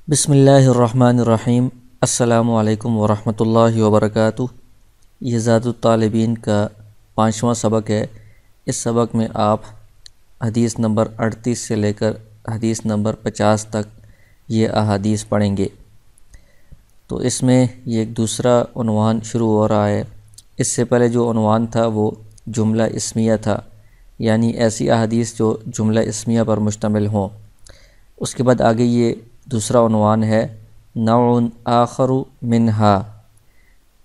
بسم اللہ الرحمن الرحیم۔ السلام علیکم ورحمۃ اللہ وبرکاتہ۔ یہ ذات الطالبین کا 5واں سبق ہے۔ اس سبق میں آپ حدیث نمبر 38 سے لے کر حدیث نمبر 50 تک یہ احادیث پڑھیں گے۔ تو اس میں یہ ایک دوسرا عنوان شروع ہو رہا ہے۔ اس سے پہلے جو عنوان تھا وہ جملہ اسمیہ تھا، یعنی ایسی احادیث جو جملہ اسمیہ پر مشتمل ہوں۔ اس کے بعد آگے یہ دوسرا عنوان ہے نوع آخر منہا۔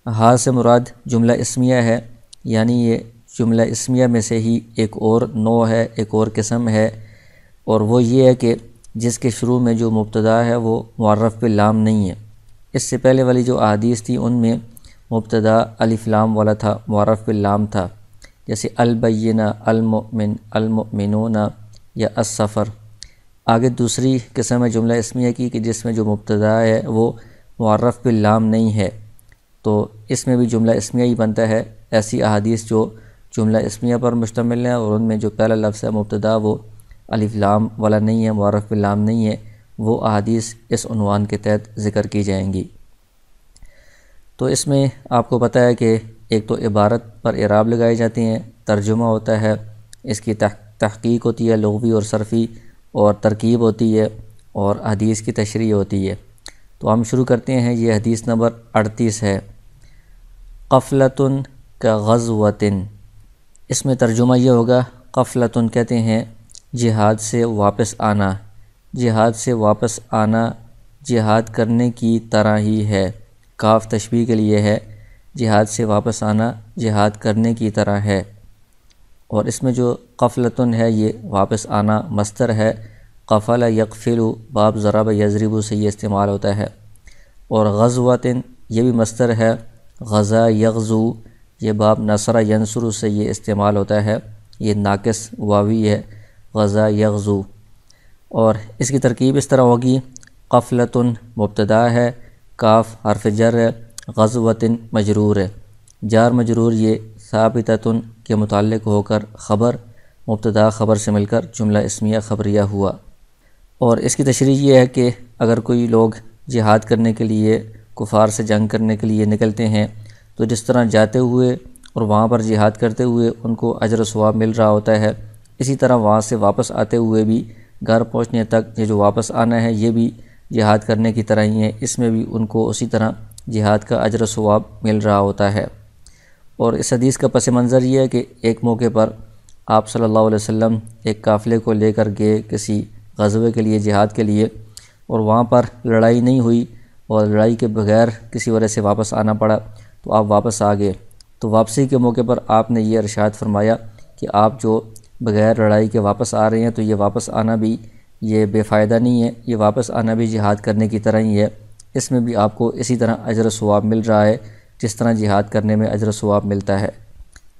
ہا سے مراد جملہ اسمیہ ہے، یعنی یہ جملہ اسمیہ میں سے ہی ایک اور نوع ہے، ایک اور قسم ہے، اور وہ یہ ہے کہ جس کے شروع میں جو مبتدا ہے وہ معرف باللام نہیں ہے۔ اس سے پہلے والی جو احادیث تھی ان میں مبتدا الف لام والا تھا، معرف باللام تھا، جیسے البینہ، المؤمن، المؤمنون یا السفر۔ آگے دوسری قسم ہے جملہ اسمیہ کی کہ جس میں جو مبتدا ہے وہ معرف باللام نہیں ہے، تو اس میں بھی جملہ اسمیہ ہی بنتا ہے۔ ایسی احادیث جو جملہ اسمیہ پر مشتمل ہیں اور ان میں جو پہلا لفظ ہے مبتدا وہ الف لام والا نہیں ہے، معرف باللام نہیں ہے، وہ احادیث اس عنوان کے تحت ذکر کی جائیں گی۔ تو اس میں آپ کو پتہ ہے کہ ایک تو عبارت پر اعراب لگائے جاتے ہیں، ترجمہ ہوتا ہے، اس کی تحقیق ہوتی ہے لغوی اور صرفی، اور ترکیب ہوتی ہے، اور حدیث کی تشریح ہوتی ہے۔ تو ہم شروع کرتے ہیں۔ یہ حدیث نمبر 38 ہے۔ قفلۃ کغزوۃ۔ اس میں ترجمہ یہ ہوگا، قفلۃ کہتے ہیں جہاد سے واپس آنا، جہاد سے واپس آنا جہاد کرنے کی طرح ہی ہے۔ کاف تشبیہ کے لیے ہے، جہاد سے واپس آنا جہاد کرنے کی طرح ہے۔ اور اس میں جو قفلۃ ہے یہ واپس آنا مصدر ہے، قفل یقفل باب ضرب یضرب سے یہ استعمال ہوتا ہے۔ اور غزوۃ یہ بھی مصدر ہے، غزا یغزو یہ باب نصر ینصر سے یہ استعمال ہوتا ہے، یہ ناقص واوی ہے، غزا یغزو۔ اور اس کی ترکیب اس طرح ہوگی، قفلۃ مبتدا ہے، کاف حرف جر ہے، غزوۃ مجرور ہے، جار مجرور یہ ثابتۃ کے متعلق ہو کر خبر، مبتدا خبر سے مل کر جملہ اسمیہ خبریہ ہوا۔ اور اس کی تشریح یہ ہے کہ اگر کوئی لوگ جہاد کرنے کے لیے، کفار سے جنگ کرنے کے لیے نکلتے ہیں، تو جس طرح جاتے ہوئے اور وہاں پر جہاد کرتے ہوئے ان کو اجر و ثواب مل رہا ہوتا ہے، اسی طرح وہاں سے واپس آتے ہوئے بھی گھر پہنچنے تک یہ جو واپس آنا ہے یہ بھی جہاد کرنے کی طرح ہی ہے، اس میں بھی ان کو اسی طرح جہاد کا اجر و ثواب مل رہا ہوتا ہے۔ اور اس حدیث کا پس منظر یہ ہے کہ ایک موقع پر آپ صلی اللہ علیہ وسلم ایک قافلے کو لے کر گئے کسی غزوے کے لیے، جہاد کے لیے، اور وہاں پر لڑائی نہیں ہوئی اور لڑائی کے بغیر کسی وجہ سے واپس آنا پڑا، تو آپ واپس آ گئے۔ تو واپسی کے موقع پر آپ نے یہ ارشاد فرمایا کہ آپ جو بغیر لڑائی کے واپس آ رہے ہیں تو یہ واپس آنا بھی یہ بے فائدہ نہیں ہے، یہ واپس آنا بھی جہاد کرنے کی طرح ہی ہے، اس میں بھی آپ کو اسی طرح اجر و ثواب مل رہا ہے جس طرح جہاد کرنے میں اجر و ثواب ملتا ہے۔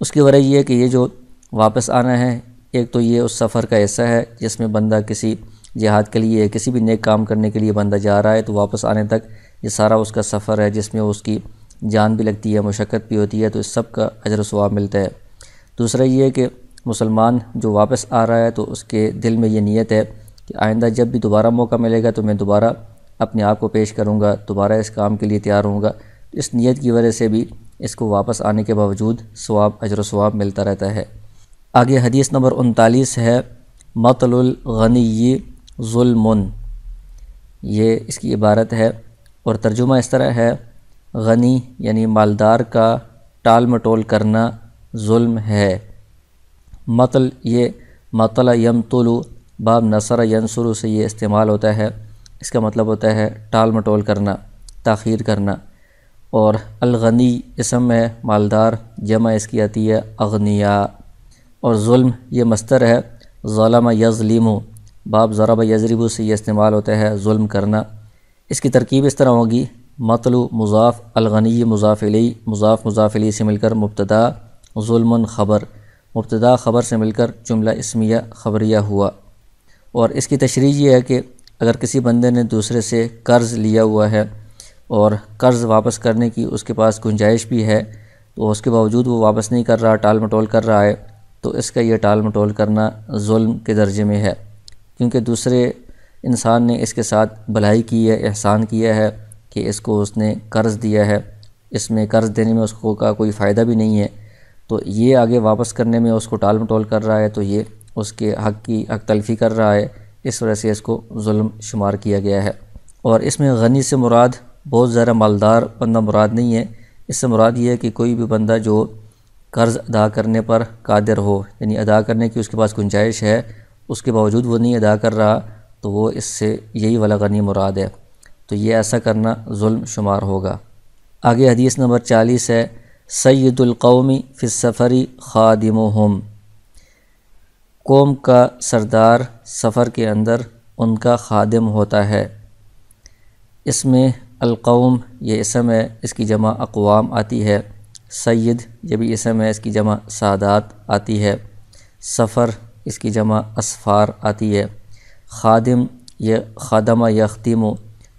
اس کی وجہ یہ ہے کہ یہ جو واپس آنا ہے، ایک تو یہ اس سفر کا حصہ ہے جس میں بندہ کسی جہاد کے لیے، کسی بھی نیک کام کرنے کے لیے بندہ جا رہا ہے، تو واپس آنے تک یہ سارا اس کا سفر ہے جس میں اس کی جان بھی لگتی ہے، مشقت بھی ہوتی ہے، تو اس سب کا اجر و ثواب ملتا ہے۔ دوسرا یہ ہے کہ مسلمان جو واپس آ رہا ہے تو اس کے دل میں یہ نیت ہے کہ آئندہ جب بھی دوبارہ موقع ملے گا تو میں دوبارہ اپنے آپ کو پیش کروں گا، دوبارہ اس کام کے لیے تیار ہوں گا۔ اس نیت کی وجہ سے بھی اس کو واپس آنے کے باوجود ثواب، اجر و ثواب ملتا رہتا ہے۔ آگے حدیث نمبر 39 ہے، مطل الغنی ظلم۔ یہ اس کی عبارت ہے اور ترجمہ اس طرح ہے، غنی یعنی مالدار کا ٹال مٹول کرنا ظلم ہے۔ مطل یہ مطل یمطل باب نصر ینصر سے یہ استعمال ہوتا ہے، اس کا مطلب ہوتا ہے ٹال مٹول کرنا، تاخیر کرنا۔ اور الغنی اسم ہے، مالدار جمع اس کی آتی ہے اغنیاء۔ اور ظلم یہ مصدر ہے، ظلم یظلم باب ضرب یضرب سے یہ استعمال ہوتا ہے، ظلم کرنا۔ اس کی ترکیب اس طرح ہوگی، مطلو مضاف، الغنی مضاف الیہ، مضاف مضاف الیہ سے مل کر مبتدا، ظلم خبر، مبتدا خبر سے مل کر جملہ اسمیہ خبریہ ہوا۔ اور اس کی تشریح یہ ہے کہ اگر کسی بندے نے دوسرے سے قرض لیا ہوا ہے اور قرض واپس کرنے کی اس کے پاس گنجائش بھی ہے، تو اس کے باوجود وہ واپس نہیں کر رہا، ٹال مٹول کر رہا ہے، تو اس کا یہ ٹال مٹول کرنا ظلم کے درجے میں ہے، کیونکہ دوسرے انسان نے اس کے ساتھ بھلائی کی ہے، احسان کیا ہے کہ اس کو اس نے قرض دیا ہے، اس میں قرض دینے میں اس کو کا کوئی فائدہ بھی نہیں ہے، تو یہ آگے واپس کرنے میں اس کو ٹال مٹول کر رہا ہے، تو یہ اس کے حق کی حق تلفی کر رہا ہے، اس وجہ سے اس کو ظلم شمار کیا گیا ہے۔ اور اس میں غنی سے مراد بہت زیادہ مالدار بندہ مراد نہیں ہے، اس سے مراد یہ ہے کہ کوئی بھی بندہ جو قرض ادا کرنے پر قادر ہو، یعنی ادا کرنے کی اس کے پاس گنجائش ہے، اس کے باوجود وہ نہیں ادا کر رہا، تو وہ اس سے یہی والا غنی مراد ہے، تو یہ ایسا کرنا ظلم شمار ہوگا۔ آگے حدیث نمبر 40 ہے، سید القوم فی السفر خادمہم، قوم کا سردار سفر کے اندر ان کا خادم ہوتا ہے۔ اس میں القوم یہ اسم ہے، اس کی جمع اقوام آتی ہے، سید یہ بھی اسم ہے، اس کی جمع سادات آتی ہے، سفر اس کی جمع اسفار آتی ہے، خادم یہ خادمہ یخدم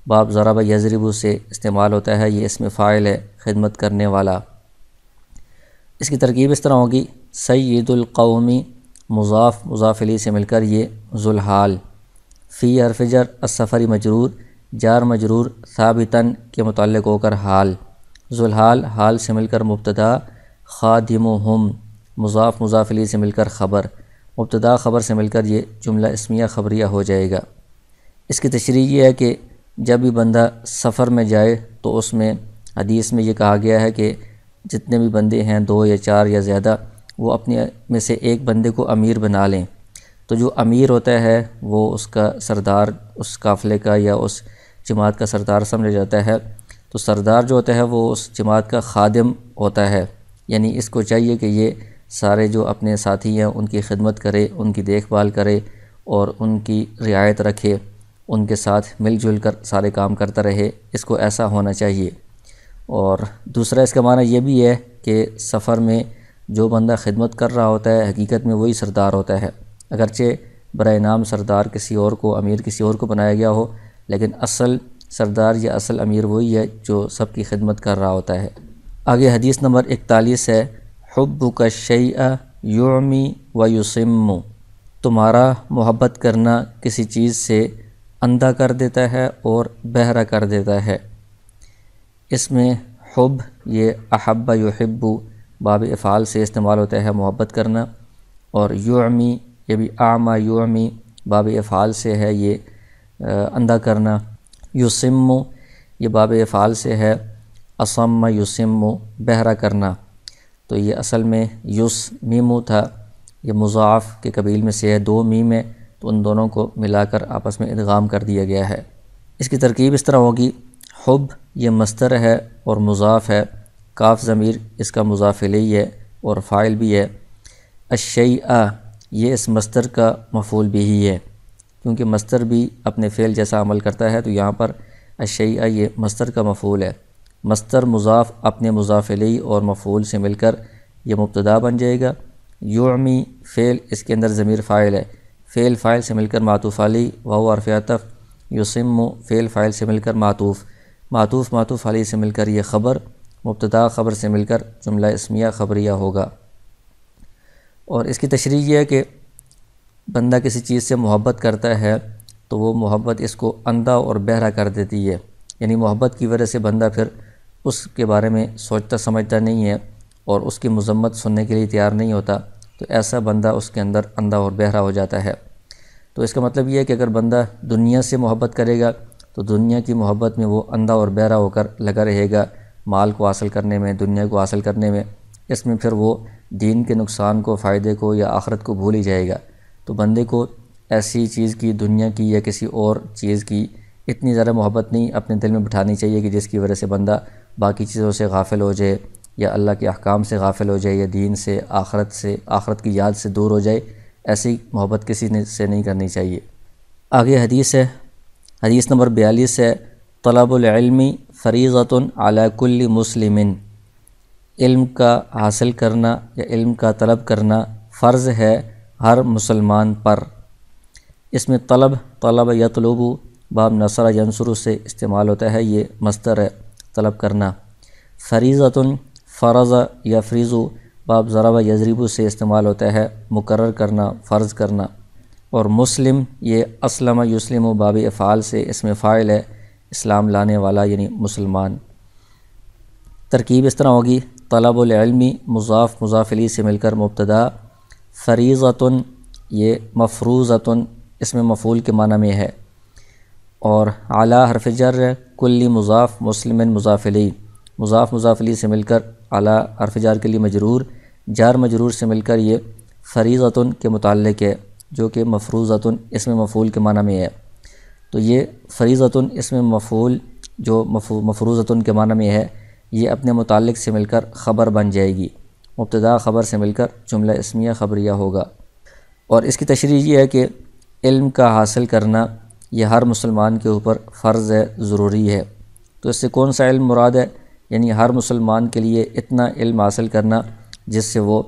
باب ضرب یضرب سے استعمال ہوتا ہے، یہ اسم فاعل ہے، خدمت کرنے والا۔ اس کی ترکیب اس طرح ہوگی، سید القومی مضاف مضاف الیہ سے مل کر یہ ذو الحال، فی حرف جر السفری مجرور جار مجرور ثابتاً کے متعلق ہو کر حال، ذو الحال حال سے مل کر مبتدا، خادمہم مضاف مضاف الیہ سے مل کر خبر، مبتدا خبر سے مل کر یہ جملہ اسمیہ خبریہ ہو جائے گا۔ اس کی تشریح یہ ہے کہ جب بھی بندہ سفر میں جائے تو اس میں حدیث میں یہ کہا گیا ہے کہ جتنے بھی بندے ہیں 2 یا 4 یا زیادہ، وہ اپنے میں سے ایک بندے کو امیر بنا لیں، تو جو امیر ہوتا ہے وہ اس کا سردار، اس قافلے کا یا اس جماعت کا سردار سمجھا جاتا ہے، تو سردار جو ہوتا ہے وہ اس جماعت کا خادم ہوتا ہے، یعنی اس کو چاہیے کہ یہ سارے جو اپنے ساتھی ہیں ان کی خدمت کرے، ان کی دیکھ بھال کرے اور ان کی رعایت رکھے، ان کے ساتھ مل جل کر سارے کام کرتا رہے، اس کو ایسا ہونا چاہیے۔ اور دوسرا اس کا معنی یہ بھی ہے کہ سفر میں جو بندہ خدمت کر رہا ہوتا ہے حقیقت میں وہی سردار ہوتا ہے، اگرچہ برائے نام سردار کسی اور کو، امیر کسی اور کو بنایا گیا ہو، لیکن اصل سردار یا اصل امیر وہی ہے جو سب کی خدمت کر رہا ہوتا ہے۔ آگے حدیث نمبر 41 ہے، حبک الشیء یعمی و یصم، تمہارا محبت کرنا کسی چیز سے اندھا کر دیتا ہے اور بہرا کر دیتا ہے۔ اس میں حب یہ احب یحب باب افعال سے استعمال ہوتا ہے، محبت کرنا، اور یعمی یہ بھی اعمی یعمی باب افعال سے ہے، یہ اندھا کرنا، یصم یہ باب افعال سے ہے، اصم یصم بہرا کرنا، تو یہ اصل میں یس میمو تھا، یہ مضاعف کے قبیل میں سے ہے، 2 میم ہے، تو ان دونوں کو ملا کر آپس میں ادغام کر دیا گیا ہے۔ اس کی ترکیب اس طرح ہوگی، حب یہ مصدر ہے اور مضاف ہے، کاف ضمیر اس کا مضاف الیہ ہے اور فاعل بھی ہے، الشیء یہ اس مصدر کا مفعول بھی ہی ہے، کیونکہ مصدر بھی اپنے فعل جیسا عمل کرتا ہے، تو یہاں پر الشیء یہ مصدر کا مفعول ہے، مصدر مضاف اپنے مضاف الیہ اور مفعول سے مل کر یہ مبتدا بن جائے گا، یعمی فعل اس کے اندر ضمیر فاعل ہے، فعل فاعل سے مل کر معطوف علیہ وہو حرف عطف، یصم فعل فاعل سے مل کر معطوف، معطوف معطوف علیہ سے مل کر یہ خبر، مبتدا خبر سے مل کر جملہ اسمیہ خبریہ ہوگا۔ اور اس کی تشریح یہ ہے کہ بندہ کسی چیز سے محبت کرتا ہے تو وہ محبت اس کو اندھا اور بہرا کر دیتی ہے، یعنی محبت کی وجہ سے بندہ پھر اس کے بارے میں سوچتا سمجھتا نہیں ہے اور اس کی مذمت سننے کے لیے تیار نہیں ہوتا، تو ایسا بندہ اس کے اندر اندھا اور بہرا ہو جاتا ہے۔ تو اس کا مطلب یہ ہے کہ اگر بندہ دنیا سے محبت کرے گا تو دنیا کی محبت میں وہ اندھا اور بہرا ہو کر لگا رہے گا، مال کو حاصل کرنے میں، دنیا کو حاصل کرنے میں، اس میں پھر وہ دین کے نقصان کو، فائدے کو یا آخرت کو بھول ہی جائے گا۔ تو بندے کو ایسی چیز کی، دنیا کی یا کسی اور چیز کی اتنی زیادہ محبت نہیں اپنے دل میں بٹھانی چاہیے کہ جس کی وجہ سے بندہ باقی چیزوں سے غافل ہو جائے یا اللہ کے احکام سے غافل ہو جائے یا دین سے، آخرت کی یاد سے دور ہو جائے، ایسی محبت کسی سے نہیں کرنی چاہیے۔ آگے حدیث ہے، حدیث نمبر 42 ہے، طلب العلم فریضۃ علی کل مسلم، علم کا حاصل کرنا یا علم کا طلب کرنا فرض ہے ہر مسلمان پر۔ اس میں طلب یطلب باب نصر ینصر سے استعمال ہوتا ہے، یہ مصدر ہے طلب کرنا۔ فریضۃ فرض یفرض باب ضرب یضرب سے استعمال ہوتا ہے، مقرر کرنا، فرض کرنا۔ اور مسلم یہ اسلم یسلم و باب افعال سے اسم فاعل ہے، اسلام لانے والا یعنی مسلمان۔ ترکیب اس طرح ہوگی: طلب العلمی مضاف مضاف الیہ سے مل کر مبتدا، فریضۃ یہ مفروضۃ اسم مفعول کے معنی میں ہے، اور اعلی حرف جر کلی مضاف مسلم مضاف الیہ، مضاف مضاف الیہ سے مل کر اعلی حرف جر کے لیے مجرور، جار مجرور سے مل کر یہ فریضۃ کے متعلق ہے جو کہ مفروضۃ اسم مفعول کے معنی میں ہے۔ تو یہ فریضۃ اسم مفعول جو مفروضۃ کے معنی میں ہے، یہ اپنے متعلق سے مل کر خبر بن جائے گی، مبتدا خبر سے مل کر جملہ اسمیہ خبریہ ہوگا۔ اور اس کی تشریح یہ ہے کہ علم کا حاصل کرنا یہ ہر مسلمان کے اوپر فرض ہے، ضروری ہے۔ تو اس سے کون سا علم مراد ہے؟ یعنی ہر مسلمان کے لیے اتنا علم حاصل کرنا جس سے وہ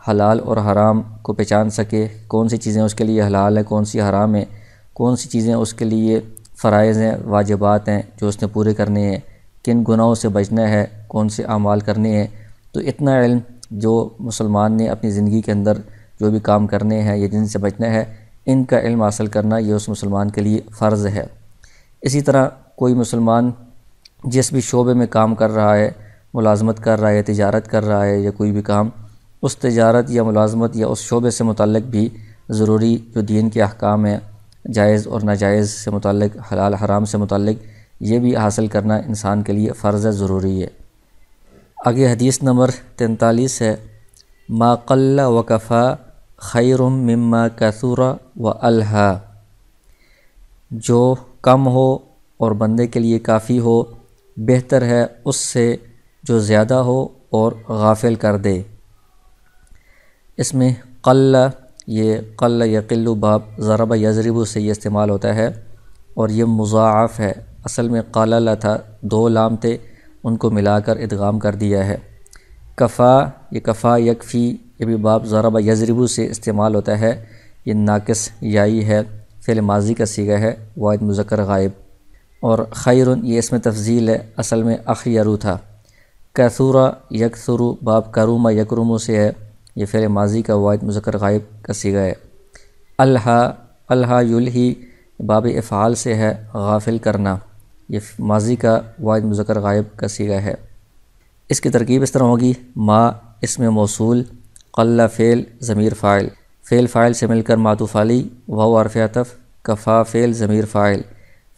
حلال اور حرام کو پہچان سکے، کون سی چیزیں اس کے لیے حلال ہیں، کون سی حرام ہیں، کون سی چیزیں اس کے لیے فرائض ہیں، واجبات ہیں جو اس نے پورے کرنے ہیں، کن گناہوں سے بچنا ہے، کون سے اعمال کرنے ہیں۔ تو اتنا علم جو مسلمان نے اپنی زندگی کے اندر جو بھی کام کرنے ہیں یا جن سے بچنا ہے، ان کا علم حاصل کرنا یہ اس مسلمان کے لیے فرض ہے۔ اسی طرح کوئی مسلمان جس بھی شعبے میں کام کر رہا ہے، ملازمت کر رہا ہے، تجارت کر رہا ہے یا کوئی بھی کام، اس تجارت یا ملازمت یا اس شعبے سے متعلق بھی ضروری جو دین کے احکام ہیں، جائز اور ناجائز سے متعلق، حلال حرام سے متعلق، یہ بھی حاصل کرنا انسان کے لیے فرض ہے، ضروری ہے۔ آگے حدیث نمبر 43 ہے: ما قل و کفا خیر مما کثر و الہا، جو کم ہو اور بندے کے لیے کافی ہو بہتر ہے اس سے جو زیادہ ہو اور غافل کر دے۔ اس میں قل، یہ قل یقل باب ضرب یضرب سے یہ استعمال ہوتا ہے، اور یہ مضاعف ہے، اصل میں قلل تھا، دو لام تھے، ان کو ملا کر ادغام کر دیا ہے۔ کفا، یہ کفا یکفی، یہ بھی باب ضرب یضرب سے استعمال ہوتا ہے، یہ ناقص یائی ہے، فعل ماضی کا صیغہ ہے، واحد مذکر غائب۔ اور خیرن یہ اسم تفضیل ہے، اصل میں اخیرو تھا۔ کثورا یکثرو باب کروما یکرمو سے ہے، یہ فعل ماضی کا واحد مذکر غائب کا صیغہ ہے۔ الہا، الہا یلہی باب افعال سے ہے، غافل کرنا، یہ ماضی کا واحد مذکر غائب کا صیغہ ہے۔ اس کی ترکیب اس طرح ہوگی: ما اسم موصول، قل فعل ضمیر فاعل، فعل فاعل سے مل کر معطوف علی، واو حرف عطف، کفا فعل ضمیر فاعل،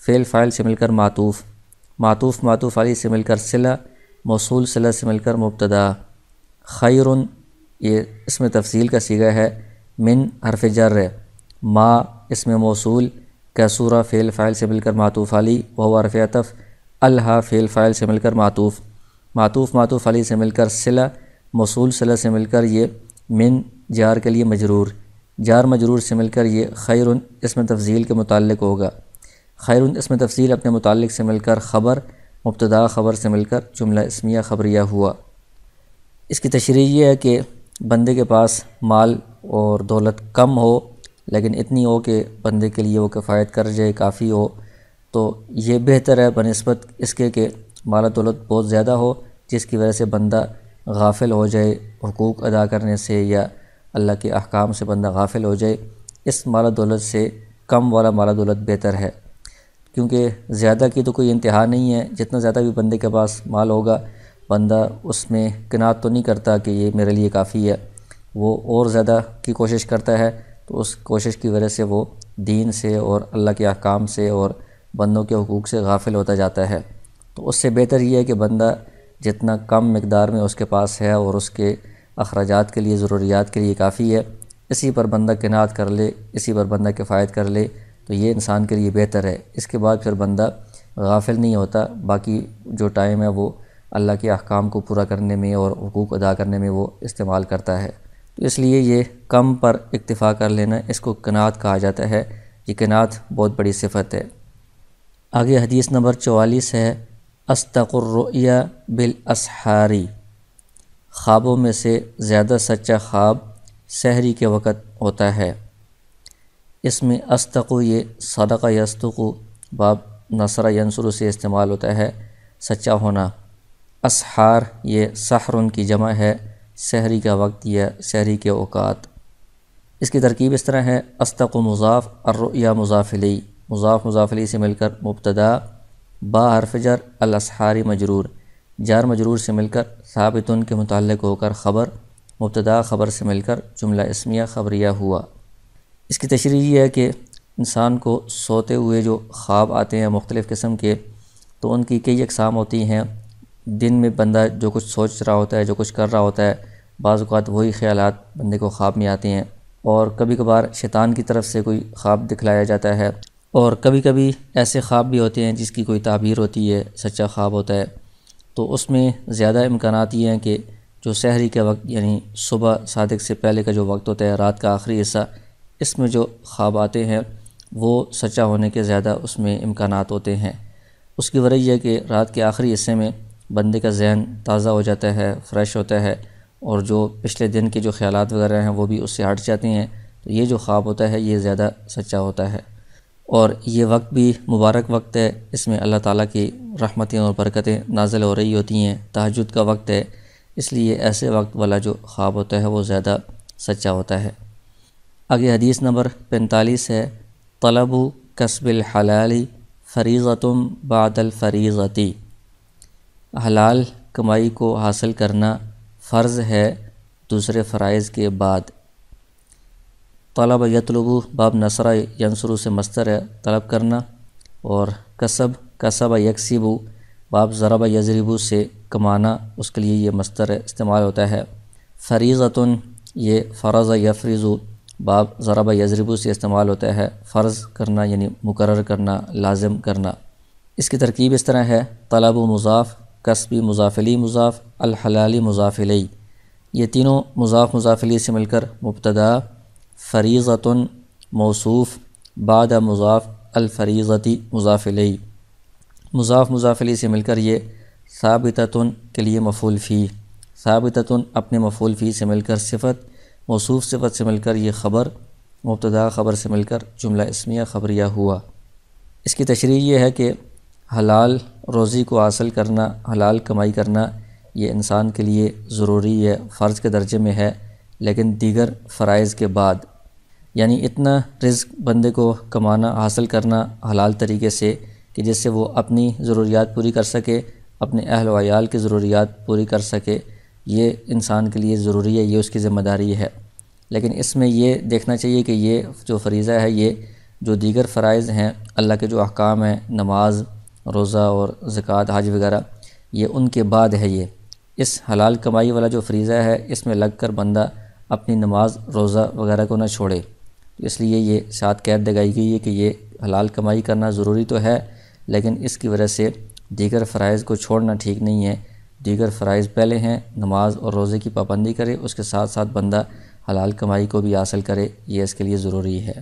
فعل فاعل سے مل کر معطوف، معطوف معطوف علی سے مل کر صلہ، موصول صلہ سے مل کر مبتدا۔ خیرن یہ اسم تفضیل کا صیغہ ہے، من حرف جر ہے، ما اسم موصول، کسورہ فعل فاعل سے مل کر معطوف علی، واو حرف عطف، الہا فعل فاعل سے مل کر معطوف، معطوف معطوف علی سے مل کر صلہ، موصول صلہ سے مل کر یہ من جار کے لیے مجرور، جار مجرور سے مل کر یہ خیرن اسم تفضیل کے متعلق ہوگا۔ خیرن اسم تفضیل اپنے متعلق سے مل کر خبر، مبتدا خبر سے مل کر جملہ اسمیہ خبریہ ہوا۔ اس کی تشریح یہ ہے کہ بندے کے پاس مال اور دولت کم ہو لیکن اتنی ہو کہ بندے کے لیے وہ کفایت کر جائے، کافی ہو، تو یہ بہتر ہے بنسبت اس کے کہ مال و دولت بہت زیادہ ہو جس کی وجہ سے بندہ غافل ہو جائے حقوق ادا کرنے سے، یا اللہ کے احکام سے بندہ غافل ہو جائے۔ اس مال و دولت سے کم والا مال و دولت بہتر ہے، کیونکہ زیادہ کی تو کوئی انتہا نہیں ہے، جتنا زیادہ بھی بندے کے پاس مال ہوگا بندہ اس میں قناعت تو نہیں کرتا کہ یہ میرے لیے کافی ہے، وہ اور زیادہ کی کوشش کرتا ہے، تو اس کوشش کی وجہ سے وہ دین سے اور اللہ کے احکام سے اور بندوں کے حقوق سے غافل ہوتا جاتا ہے۔ تو اس سے بہتر یہ ہے کہ بندہ جتنا کم مقدار میں اس کے پاس ہے اور اس کے اخراجات کے لیے، ضروریات کے لیے کافی ہے، اسی پر بندہ قناعت کر لے، اسی پر بندہ کفایت کر لے، تو یہ انسان کے لیے بہتر ہے۔ اس کے بعد پھر بندہ غافل نہیں ہوتا، باقی جو ٹائم ہے وہ اللہ کے احکام کو پورا کرنے میں اور حقوق ادا کرنے میں وہ استعمال کرتا ہے۔ تو اس لیے یہ کم پر اکتفا کر لینا، اس کو قناعت کہا جاتا ہے، یہ قناعت بہت بڑی صفت ہے۔ آگے حدیث نمبر 44 ہے: اصدق الرؤیا بالاسحار، خوابوں میں سے زیادہ سچا خواب سحری کے وقت ہوتا ہے۔ اس میں اصدق یہ صدق یصدق باب نصر ینصر سے استعمال ہوتا ہے، سچا ہونا۔ اسحار یہ سحر کی جمع ہے، سحری کا وقت یا سحری کے اوقات۔ اس کی ترکیب اس طرح ہے: اصدق مضاف، الرؤیا مضاف الیہ، مضاف مضاف الیہ سے مل کر مبتدا، با حرف جر، الاسحار مجرور، جار مجرور سے مل کر ثابتن کے متعلق ہو کر خبر، مبتدا خبر سے مل کر جملہ اسمیہ خبریہ ہوا۔ اس کی تشریح یہ ہے کہ انسان کو سوتے ہوئے جو خواب آتے ہیں مختلف قسم کے، تو ان کی کئی اقسام ہوتی ہیں۔ دن میں بندہ جو کچھ سوچ رہا ہوتا ہے، جو کچھ کر رہا ہوتا ہے، بعض اوقات وہی خیالات بندے کو خواب میں آتے ہیں، اور کبھی کبھار شیطان کی طرف سے کوئی خواب دکھلایا جاتا ہے، اور کبھی کبھی ایسے خواب بھی ہوتے ہیں جس کی کوئی تعبیر ہوتی ہے، سچا خواب ہوتا ہے۔ تو اس میں زیادہ امکانات یہ ہیں کہ جو سحری کے وقت یعنی صبح صادق سے پہلے کا جو وقت ہوتا ہے، رات کا آخری حصہ، اس میں جو خواب آتے ہیں وہ سچا ہونے کے زیادہ اس میں امکانات ہوتے ہیں۔ اس کی وجہ یہ ہے کہ رات کے آخری حصے میں بندے کا ذہن تازہ ہو جاتا ہے، فریش ہوتا ہے، اور جو پچھلے دن کے جو خیالات وغیرہ ہیں وہ بھی اس سے ہٹ جاتے ہیں، تو یہ جو خواب ہوتا ہے یہ زیادہ سچا ہوتا ہے۔ اور یہ وقت بھی مبارک وقت ہے، اس میں اللہ تعالیٰ کی رحمتیں اور برکتیں نازل ہو رہی ہوتی ہیں، تہجد کا وقت ہے، اس لیے ایسے وقت والا جو خواب ہوتا ہے وہ زیادہ سچا ہوتا ہے۔ آگے حدیث نمبر 45 ہے: طلب کسب الحلال فریضۃ بعد الفریضۃ، حلال کمائی کو حاصل کرنا فرض ہے دوسرے فرائض کے بعد۔ طلب یطلب باب نصر ینصر سے مصدر ہے، طلب کرنا، اور کسب یکسب باب ضرب یضرب سے کمانا، اس کے لیے یہ مصدر استعمال ہوتا ہے۔ فریضۃ یہ فرض یفرض باب ضرب یضرب سے استعمال ہوتا ہے، فرض کرنا یعنی مقرر کرنا، لازم کرنا۔ اس کی ترکیب اس طرح ہے: طلب مضاف، کسبی مضاف الیہ مضاف، الحلالی مضاف الیہ، یہ تینوں مضاف مضاف الیہ سے مل کر مبتدا، فریضۃ موصوف، بعد مضاف، الفریضۃ مضاف الیہ، مضاف مضاف الیہ سے مل کر یہ ثابتۃ کے لیے مفعول فی، ثابتۃ اپنے مفعول فی سے مل کر صفت، موصوف صفت سے مل کر یہ خبر، مبتدا خبر سے مل کر جملہ اسمیہ خبریہ ہوا۔ اس کی تشریح یہ ہے کہ حلال روزی کو حاصل کرنا، حلال کمائی کرنا، یہ انسان کے لیے ضروری ہے، فرض کے درجے میں ہے، لیکن دیگر فرائض کے بعد، یعنی اتنا رزق بندے کو کمانا، حاصل کرنا حلال طریقے سے کہ جس سے وہ اپنی ضروریات پوری کر سکے، اپنے اہل و عیال کی ضروریات پوری کر سکے، یہ انسان کے لیے ضروری ہے، یہ اس کی ذمہ داری ہے۔ لیکن اس میں یہ دیکھنا چاہیے کہ یہ جو فریضہ ہے، یہ جو دیگر فرائض ہیں، اللہ کے جو احکام ہیں، نماز، روزہ اور زکوٰۃ، حج وغیرہ، یہ ان کے بعد ہے۔ یہ اس حلال کمائی والا جو فریضہ ہے، اس میں لگ کر بندہ اپنی نماز، روزہ وغیرہ کو نہ چھوڑے، اس لیے یہ ساتھ قید لگائی گئی ہے کہ یہ حلال کمائی کرنا ضروری تو ہے، لیکن اس کی وجہ سے دیگر فرائض کو چھوڑنا ٹھیک نہیں ہے۔ دیگر فرائض پہلے ہیں، نماز اور روزے کی پابندی کرے، اس کے ساتھ ساتھ بندہ حلال کمائی کو بھی حاصل کرے، یہ اس کے لیے ضروری ہے۔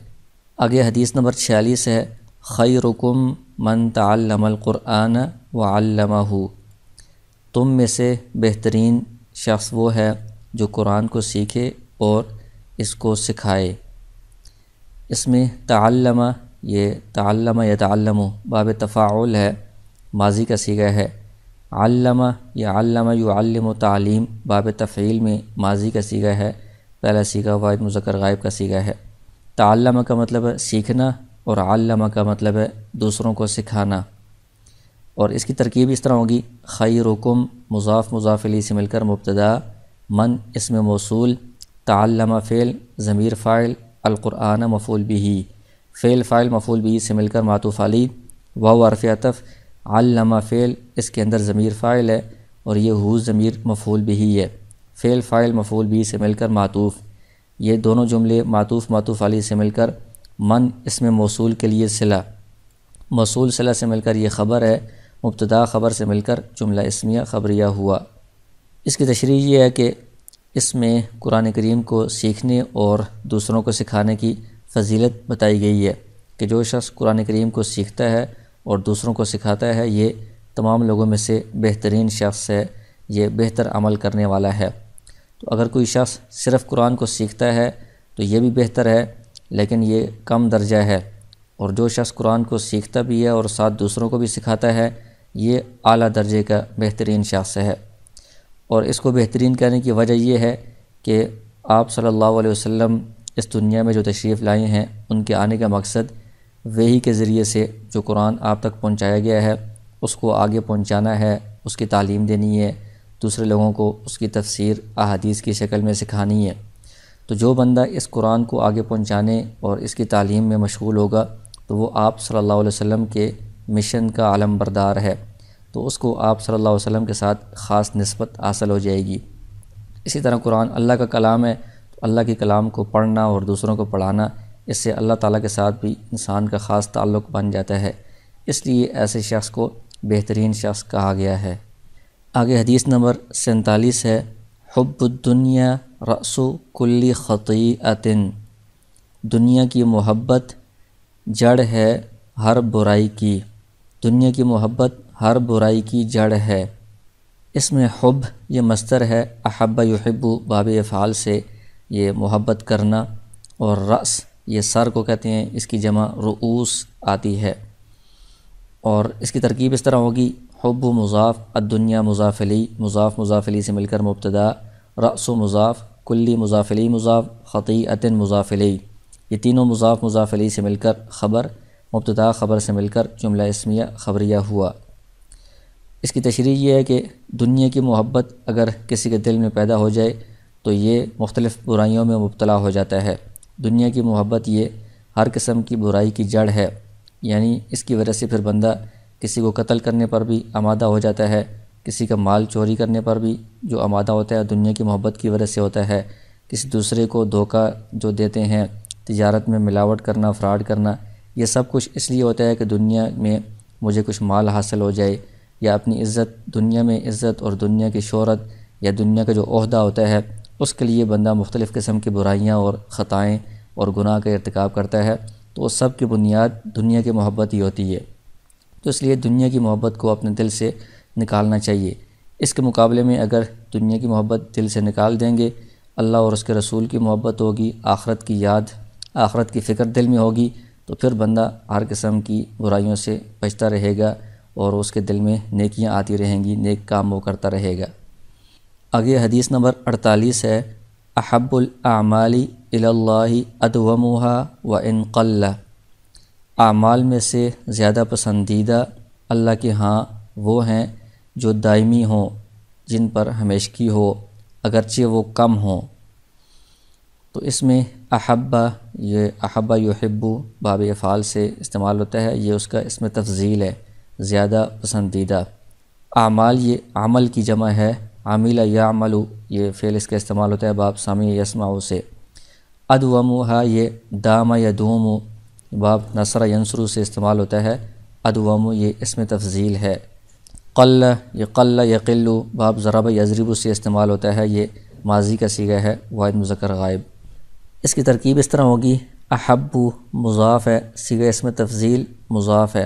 آگے حدیث نمبر 46 ہے: خیرکم من تعلم القرآن وعلمہ، تم میں سے بہترین شخص وہ ہے جو قرآن کو سیکھے اور اس کو سکھائے۔ اس میں تعلم، یہ تعلم یتعلم باب تفاعل ہے، ماضی کا صیغہ ہے۔ علم، یہ علم یعلم تعلیم باب تفعیل میں ماضی کا صیغہ ہے، پہلا صیغہ واحد مذکر غائب کا صیغہ ہے۔ تعلم کا مطلب ہے سیکھنا، اور علم کا مطلب ہے دوسروں کو سکھانا۔ اور اس کی ترکیب اس طرح ہوگی: خیرکم مضاف مضاف الیہ سے مل کر مبتدا، من اسم موصول، تعلم فعل، ضمیر فاعل، القرآن مفعول بہ، فعل فاعل مفعول بہ سے مل کر معطوف علیہ، واو حرف عطف، علم فعل، اس کے اندر ضمیر فاعل ہے، اور یہ ہو ضمیر مفعول بہ ہے، فعل فاعل مفعول بہ سے مل کر معطوف، یہ دونوں جملے معطوف معطوف علیہ سے مل کر من اسم موصول کے لیے صلہ، موصول صلہ سے مل کر یہ خبر ہے، مبتدا خبر سے مل کر جملہ اسمیہ خبریہ ہوا۔ اس کی تشریح یہ ہے کہ اس میں قرآن کریم کو سیکھنے اور دوسروں کو سکھانے کی فضیلت بتائی گئی ہے کہ جو شخص قرآن کریم کو سیکھتا ہے اور دوسروں کو سکھاتا ہے، یہ تمام لوگوں میں سے بہترین شخص ہے، یہ بہتر عمل کرنے والا ہے۔ تو اگر کوئی شخص صرف قرآن کو سیکھتا ہے تو یہ بھی بہتر ہے، لیکن یہ کم درجہ ہے، اور جو شخص قرآن کو سیکھتا بھی ہے اور ساتھ دوسروں کو بھی سکھاتا ہے، یہ اعلیٰ درجے کا بہترین شخص ہے۔ اور اس کو بہترین کہنے کی وجہ یہ ہے کہ آپ صلی اللہ علیہ وسلم اس دنیا میں جو تشریف لائے ہیں ان کے آنے کا مقصد وحی کے ذریعے سے جو قرآن آپ تک پہنچایا گیا ہے اس کو آگے پہنچانا ہے، اس کی تعلیم دینی ہے، دوسرے لوگوں کو اس کی تفسیر احادیث کی شکل میں سکھانی ہے۔ تو جو بندہ اس قرآن کو آگے پہنچانے اور اس کی تعلیم میں مشغول ہوگا تو وہ آپ صلی اللہ علیہ وسلم کے مشن کا علم بردار ہے، تو اس کو آپ صلی اللہ علیہ وسلم کے ساتھ خاص نسبت حاصل ہو جائے گی۔ اسی طرح قرآن اللہ کا کلام ہے، تو اللہ کے کلام کو پڑھنا اور دوسروں کو پڑھانا، اس سے اللہ تعالیٰ کے ساتھ بھی انسان کا خاص تعلق بن جاتا ہے، اس لیے ایسے شخص کو بہترین شخص کہا گیا ہے۔ آگے حدیث نمبر 47 ہے، حب الدنیا رأس کل خطیئۃ، دنیا کی محبت جڑ ہے ہر برائی کی، دنیا کی محبت ہر برائی کی جڑ ہے۔ اس میں حب یہ مصدر ہے، احب یحب باب افعال سے یہ محبت کرنا، اور رأس یہ سر کو کہتے ہیں، اس کی جمع رؤوس آتی ہے، اور اس کی ترکیب اس طرح ہوگی، حب مضاف، الدنیا مضاف الیہ، مضاف مضاف الیہ سے مل کر مبتدا، رأس مضاف، کلی مضاف الیہ مضاف، خطیئۃ مضاف الیہ، یہ تینوں مضاف مضاف الیہ سے مل کر خبر، مبتدا خبر سے مل کر جملہ اسمیہ خبریہ ہوا۔ اس کی تشریح یہ ہے کہ دنیا کی محبت اگر کسی کے دل میں پیدا ہو جائے تو یہ مختلف برائیوں میں مبتلا ہو جاتا ہے۔ دنیا کی محبت یہ ہر قسم کی برائی کی جڑ ہے، یعنی اس کی وجہ سے پھر بندہ کسی کو قتل کرنے پر بھی آمادہ ہو جاتا ہے، کسی کا مال چوری کرنے پر بھی جو آمادہ ہوتا ہے دنیا کی محبت کی وجہ سے ہوتا ہے، کسی دوسرے کو دھوکہ جو دیتے ہیں، تجارت میں ملاوٹ کرنا، فراڈ کرنا، یہ سب کچھ اس لیے ہوتا ہے کہ دنیا میں مجھے کچھ مال حاصل ہو جائے، یا اپنی عزت، دنیا میں عزت اور دنیا کی شہرت یا دنیا کا جو عہدہ ہوتا ہے اس کے لیے بندہ مختلف قسم کی برائیاں اور خطائیں اور گناہ کا ارتکاب کرتا ہے، تو اس سب کی بنیاد دنیا کی محبت ہی ہوتی ہے۔ تو اس لیے دنیا کی محبت کو اپنے دل سے نکالنا چاہیے۔ اس کے مقابلے میں اگر دنیا کی محبت دل سے نکال دیں گے، اللہ اور اس کے رسول کی محبت ہوگی، آخرت کی یاد، آخرت کی فکر دل میں ہوگی، تو پھر بندہ ہر قسم کی برائیوں سے بچتا رہے گا اور اس کے دل میں نیکیاں آتی رہیں گی، نیک کام وہ کرتا رہے گا۔ آگے حدیث نمبر 48 ہے، احب الاعمال الی اللہ ادومها وان قل، اعمال میں سے زیادہ پسندیدہ اللہ کے ہاں وہ ہیں جو دائمی ہوں، جن پر ہمیشگی ہو اگرچہ وہ کم ہوں۔ تو اس میں احبہ، یہ احبہ یحب باب افعال سے استعمال ہوتا ہے، یہ اس کا اسم تفضیل ہے، زیادہ پسندیدہ۔ اعمال یہ عمل کی جمع ہے، عامل یعمل یہ فعل اس کا استعمال ہوتا ہے باب سامع یسمع سے۔ ادومها یہ دام یدوم باب نصر ینصر سے استعمال ہوتا ہے، ادوم یہ اسم تفضیل ہے۔ قل یہ قل یقل باب ضرب یضرب سے استعمال ہوتا ہے، یہ ماضی کا صیغہ ہے، واحد مذکر غائب۔ اس کی ترکیب اس طرح ہوگی، احب مضاف ہے، صیغہ اسم تفضیل مضاف ہے،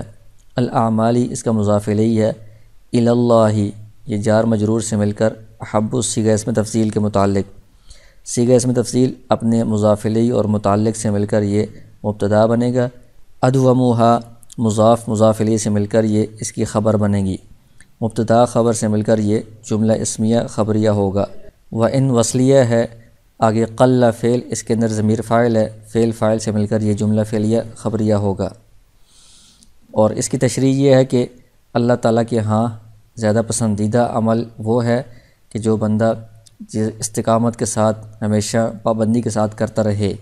الاعمالی اس کا مضاف الیہ ہے، الی اللہ یہ جار مجرور سے مل کر احب صیغہ اسم تفضیل کے متعلق، صیغہ اسم تفضیل اپنے مضاف الیہ اور متعلق سے مل کر یہ مبتدا بنے گا، ادومها مضاف مضاف الیہ سے مل کر یہ اس کی خبر بنے گی، مبتدا خبر سے مل کر یہ جملہ اسمیہ خبریہ ہوگا۔ وَإِن وصلیہ ہے، آگے قل فعل، اس کے اندر ضمیر فاعل ہے، فعل فاعل سے مل کر یہ جملہ فعلیہ خبریہ ہوگا۔ اور اس کی تشریح یہ ہے کہ اللہ تعالیٰ کے ہاں زیادہ پسندیدہ عمل وہ ہے کہ جو بندہ استقامت کے ساتھ ہمیشہ پابندی کے ساتھ کرتا رہے،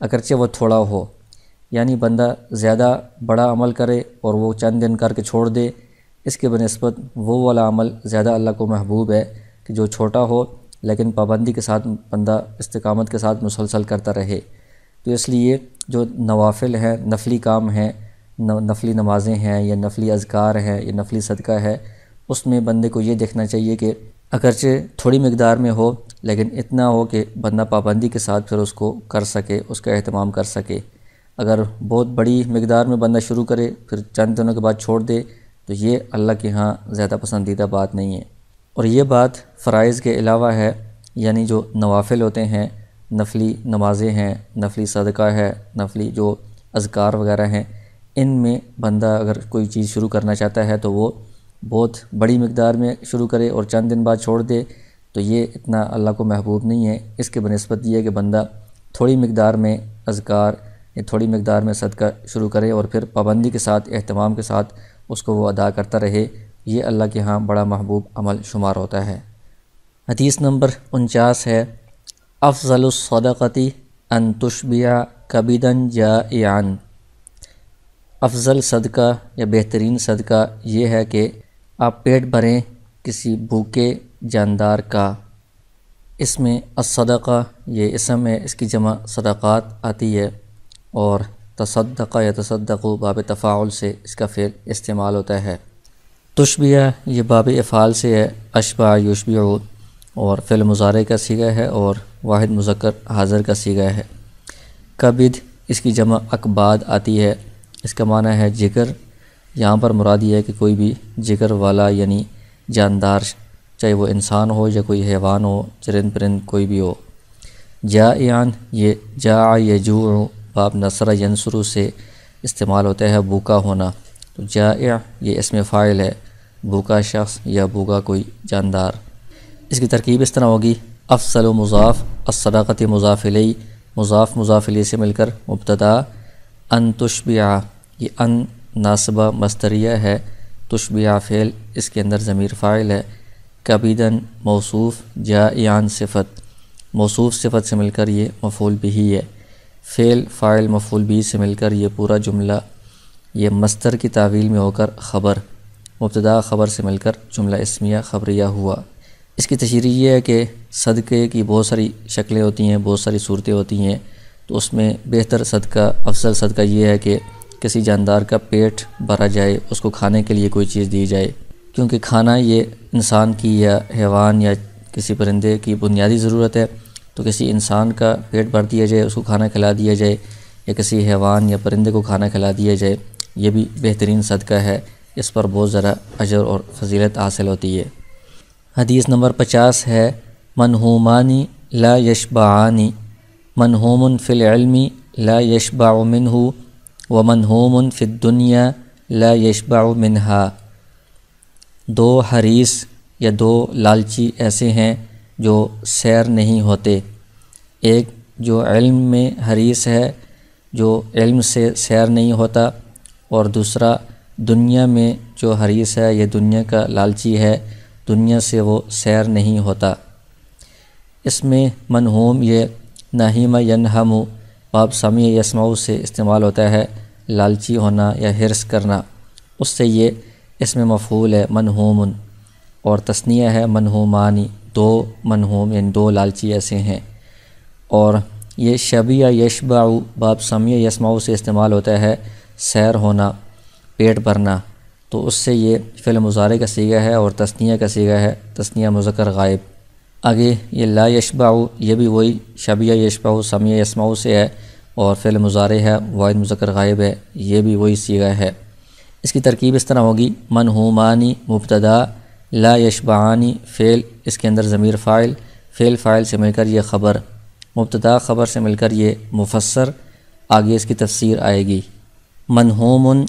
اگرچہ وہ تھوڑا ہو، یعنی بندہ زیادہ بڑا عمل کرے اور وہ چند دن کر کے چھوڑ دے، اس کے بنسبت وہ والا عمل زیادہ اللہ کو محبوب ہے کہ جو چھوٹا ہو لیکن پابندی کے ساتھ بندہ استقامت کے ساتھ مسلسل کرتا رہے۔ تو اس لیے جو نوافل ہیں، نفلی کام ہیں، نفلی نمازیں ہیں یا نفلی اذکار ہیں یا نفلی صدقہ ہے، اس میں بندے کو یہ دیکھنا چاہیے کہ اگرچہ تھوڑی مقدار میں ہو لیکن اتنا ہو کہ بندہ پابندی کے ساتھ پھر اس کو کر سکے، اس کا اہتمام کر سکے۔ اگر بہت بڑی مقدار میں بندہ شروع کرے پھر چند دنوں کے بعد چھوڑ دے تو یہ اللہ کے ہاں زیادہ پسندیدہ بات نہیں ہے۔ اور یہ بات فرائض کے علاوہ ہے، یعنی جو نوافل ہوتے ہیں، نفلی نمازیں ہیں، نفلی صدقہ ہے، نفلی جو اذکار وغیرہ ہیں، ان میں بندہ اگر کوئی چیز شروع کرنا چاہتا ہے تو وہ بہت بڑی مقدار میں شروع کرے اور چند دن بعد چھوڑ دے تو یہ اتنا اللہ کو محبوب نہیں ہے۔ اس کے بنسبت یہ ہے کہ بندہ تھوڑی مقدار میں اذکار یا تھوڑی مقدار میں صدقہ شروع کرے اور پھر پابندی کے ساتھ اہتمام کے ساتھ اس کو وہ ادا کرتا رہے، یہ اللہ کے ہاں بڑا محبوب عمل شمار ہوتا ہے۔ حدیث نمبر 49 ہے، افضل الصدقۃ ان تشبع کبدا جائعا۔ افضل صدقہ یا بہترین صدقہ یہ ہے کہ آپ پیٹ بھریں کسی بھوکے جاندار کا۔ اس میں الصدقہ یہ اسم ہے، اس کی جمع صدقات آتی ہے، اور تصدق یا تصدق باب تفاعل سے اس کا فعل استعمال ہوتا ہے۔ تشبیہ یہ باب افعال سے ہے، اشبع یشبع، اور فعل مضارع کا صیغہ ہے اور واحد مذکر حاضر کا صیغہ ہے۔ کبد اس کی جمع اکباد آتی ہے، اس کا معنی ہے جگر۔ یہاں پر مراد یہ ہے کہ کوئی بھی جگر والا یعنی جاندار، چاہے وہ انسان ہو یا کوئی حیوان ہو، چرند پرند کوئی بھی ہو۔ جائعاً یہ جاع یجوع باب نصر ینصر سے استعمال ہوتا ہے، بھوکا ہونا۔ تو جائع یہ اسم فاعل ہے، بھوکا شخص یا بھوکا کوئی جاندار۔ اس کی ترکیب اس طرح ہوگی، افضل مضاف، الصدقۃ مضاف الیہ، مضاف مضاف الیہ سے مل کر مبتدا، ان تشبع یہ ان ناصبہ مصدریہ ہے، تشبع فعل، اس کے اندر ضمیر فاعل ہے، کبیدن موصوف، جائعاً صفت، موصوف صفت سے مل کر یہ مفعول بہ ہے، فعل فاعل مفعول بہ سے مل کر یہ پورا جملہ یہ مصدر کی تعویل میں ہو کر خبر، مبتدا خبر سے مل کر جملہ اسمیہ خبریہ ہوا۔ اس کی تشریح یہ ہے کہ صدقے کی بہت ساری شکلیں ہوتی ہیں، بہت ساری صورتیں ہوتی ہیں، تو اس میں بہتر صدقہ، افضل صدقہ یہ ہے کہ کسی جاندار کا پیٹ بھرا جائے، اس کو کھانے کے لیے کوئی چیز دی جائے، کیونکہ کھانا یہ انسان کی یا حیوان یا کسی پرندے کی بنیادی ضرورت ہے، تو کسی انسان کا پیٹ بھر دیا جائے، اس کو کھانا کھلا دیا جائے، یا کسی حیوان یا پرندے کو کھانا کھلا دیا جائے، یہ بھی بہترین صدقہ ہے، اس پر بہت ذرا اجر اور فضیلت حاصل ہوتی ہے۔ حدیث نمبر 50 ہے، منہومانی لا یشبعانی، منہوم فی العلم لا یشبع منہ ومنہوم فی الدنیا لا یشبع منہا۔ دو حریص یا دو لالچی ایسے ہیں جو سیر نہیں ہوتے، ایک جو علم میں حریص ہے، جو علم سے سیر نہیں ہوتا، اور دوسرا دنیا میں جو حریص ہے، یہ دنیا کا لالچی ہے، دنیا سے وہ سیر نہیں ہوتا۔ اس میں منہوم یہ ناہیم ینہم باب سمع یسمع سے استعمال ہوتا ہے، لالچی ہونا یا حرص کرنا، اس سے یہ اس میں مفعول ہے منہوم، اور تثنیہ ہے منہومانی، دو منہوم یعنی دو لالچی ایسے ہیں۔ اور یہ شبیہ یشبع باب سمع یسمع سے استعمال ہوتا ہے، سیر ہونا، پیٹ بھرنا، تو اس سے یہ فعل مضارع کا صیغہ ہے اور تثنیہ کا صیغہ ہے، تثنیہ مذکر غائب۔ آگے یہ لا یشبع یہ بھی وہی شبیہ یشبع سمع یسمع سے ہے اور فعل مضارع ہے، واحد مذکر غائب ہے، یہ بھی وہی صیغہ ہے۔ اس کی ترکیب اس طرح ہوگی، منہومانی مبتدا، لا یشبعانی فعل، اس کے اندر ضمیر فاعل، فعل فاعل سے مل کر یہ خبر، مبتدا خبر سے مل کر یہ مفسر، آگے اس کی تفسیر آئے گی۔ منہوم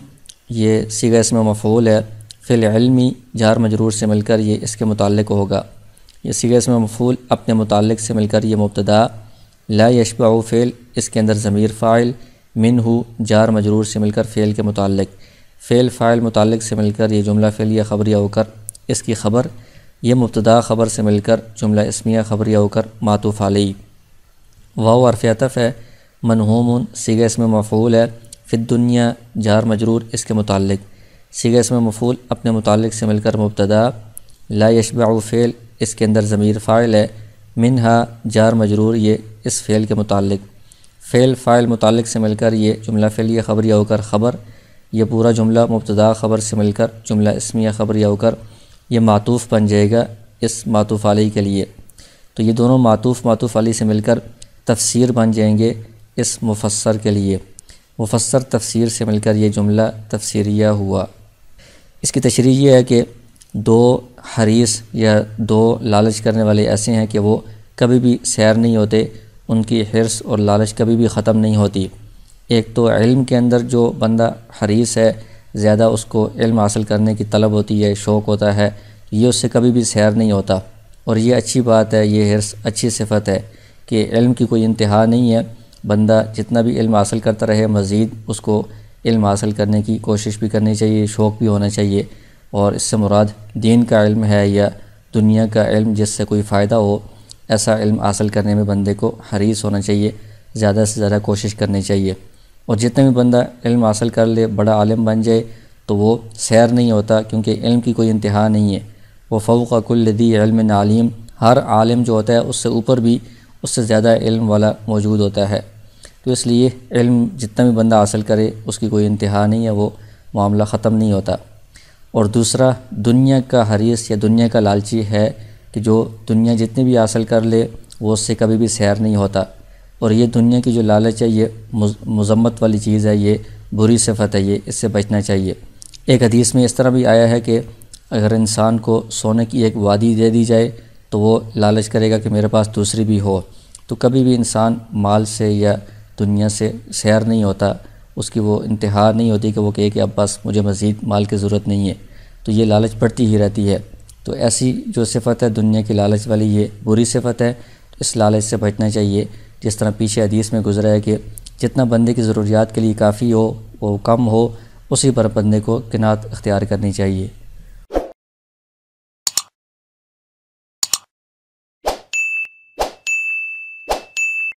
یہ صیغہ اسم مفعول ہے، فی العلم جار مجرور سے مل کر یہ اس کے متعلق ہوگا، یہ صیغہ اسم مفعول اپنے متعلق سے مل کر یہ مبتدا، لا یشبع فعل، اس کے اندر ضمیر فاعل، منہ جار مجرور سے مل کر فعل کے متعلق، فعل فاعل متعلق سے مل کر یہ جملہ فعلیہ خبریہ ہو کر اس کی خبر، یہ مبتدا خبر سے مل کر جملہ اسمیہ خبریہ ہو کر معطوف علیہ۔ واو حرف عطف ہے، منہوم صیغہ اسم مفعول ہے، فی الدنیا جار مجرور اس کے متعلق، صیغہ اسم مفعول اپنے متعلق سے مل کر مبتدا، لا یشبع فعل، اس کے اندر ضمیر فاعل ہے، منہا جار مجرور یہ اس فعل کے متعلق، فعل فاعل متعلق سے مل کر یہ جملہ فعلیہ خبریہ ہو کر خبر، یہ پورا جملہ مبتدا خبر سے مل کر جملہ اسمیہ خبریہ ہو کر یہ معطوف بن جائے گا اس معطوف علیہ کے لیے، تو یہ دونوں معطوف علیہ سے مل کر تفسیر بن جائیں گے اس مفسر کے لیے، مفسر تفسیر سے مل کر یہ جملہ تفسیریہ ہوا۔ اس کی تشریح یہ ہے کہ دو حریص یا دو لالچ کرنے والے ایسے ہیں کہ وہ کبھی بھی سیر نہیں ہوتے، ان کی حرص اور لالچ کبھی بھی ختم نہیں ہوتی۔ ایک تو علم کے اندر جو بندہ حریص ہے، زیادہ اس کو علم حاصل کرنے کی طلب ہوتی ہے، شوق ہوتا ہے، یہ اس سے کبھی بھی سیر نہیں ہوتا، اور یہ اچھی بات ہے، یہ حرص اچھی صفت ہے، کہ علم کی کوئی انتہا نہیں ہے، بندہ جتنا بھی علم حاصل کرتا رہے، مزید اس کو علم حاصل کرنے کی کوشش بھی کرنی چاہیے، شوق بھی ہونا چاہیے، اور اس سے مراد دین کا علم ہے یا دنیا کا علم جس سے کوئی فائدہ ہو، ایسا علم حاصل کرنے میں بندے کو حریص ہونا چاہیے، زیادہ سے زیادہ کوشش کرنی چاہیے۔ اور جتنا بھی بندہ علم حاصل کر لے، بڑا عالم بن جائے، تو وہ سیر نہیں ہوتا، کیونکہ علم کی کوئی انتہا نہیں ہے۔ وہ فوق کل ذی علم علیم، ہر عالم جو ہوتا ہے اس سے اوپر بھی اس سے زیادہ علم والا موجود ہوتا ہے۔ تو اس لیے علم جتنا بھی بندہ حاصل کرے اس کی کوئی انتہا نہیں ہے، وہ معاملہ ختم نہیں ہوتا۔ اور دوسرا، دنیا کا حریص یا دنیا کا لالچی ہے کہ جو دنیا جتنی بھی حاصل کر لے وہ اس سے کبھی بھی سیر نہیں ہوتا، اور یہ دنیا کی جو لالچ ہے یہ مذمت والی چیز ہے، یہ بری صفت ہے، یہ اس سے بچنا چاہیے۔ ایک حدیث میں اس طرح بھی آیا ہے کہ اگر انسان کو سونے کی ایک وادی دے دی جائے تو وہ لالچ کرے گا کہ میرے پاس دوسری بھی ہو۔ تو کبھی بھی انسان مال سے یا دنیا سے سیر نہیں ہوتا، اس کی وہ انتہا نہیں ہوتی کہ وہ کہے کہ اب بس مجھے مزید مال کی ضرورت نہیں ہے، تو یہ لالچ بڑھتی ہی رہتی ہے۔ تو ایسی جو صفت ہے دنیا کی لالچ والی، یہ بری صفت ہے، اس لالچ سے بچنا چاہیے۔ جس طرح پیچھے حدیث میں گزرا ہے کہ جتنا بندے کی ضروریات کے لیے کافی ہو وہ کم ہو، اسی پر بندے کو قناعت اختیار کرنی چاہیے۔